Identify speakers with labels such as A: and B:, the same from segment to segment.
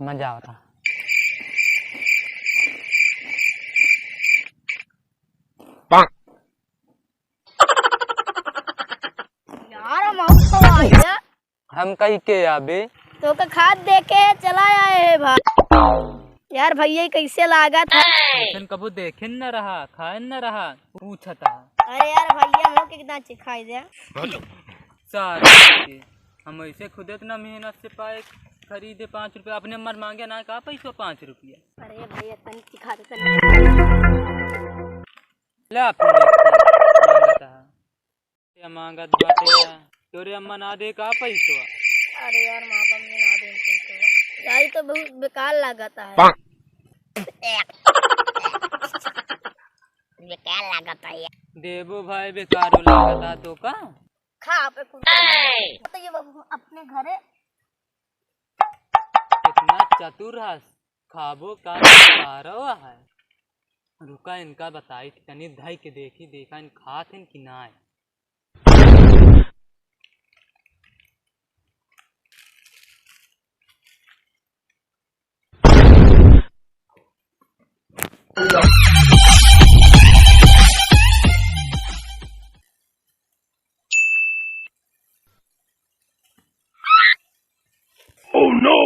A: मजा आ रहा।
B: यार हम
A: कहीं के आबे
B: तो का खाद दे के चला आए है भाई। यार भैया कैसे लागा था?
A: कबू देखे न रहा, खाए न रहा, पूछा था।
B: अरे यार भैया हम कितना खाई दे
A: सारे हम ऐसे खुद इतना मेहनत से पाए, खरीदे 5 रुपये, अपने मन मांगे ना कहा पैसा 5 रुपया।
B: अरे भैया तनी सिखा दे
A: मांगत बाटे तोरे अम्मा ना दे का पैसा।
B: अरे यार माँ बाप ने ना दे पैसा यार, तो बहुत बेकार लागता है। बेकार लागता है
A: देवो भाई, बेकारो लागता तो का
B: खा पे तो ये बाबू अपने घरे
A: कितना चतुर है, खाबो का है। रुका इनका बताई तनी धई के देखा इन खात हैं कि ना।
C: Oh no!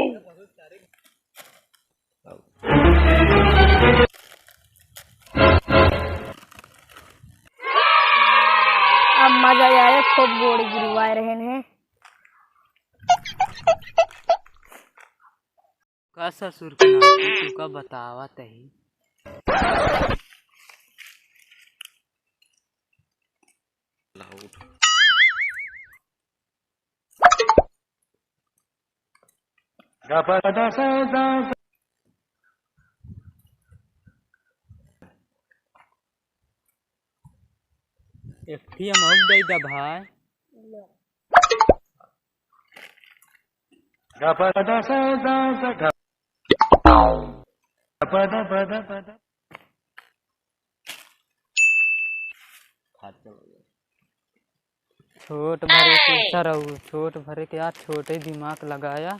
B: अब मजा आया, खूब गोड़ी गिरवा रहे हैं।
A: का ससुर के नाम तू का बतावा तही। एक हम हो गई दा भाई। छोट भरे के यार, छोटे दिमाग लगाया।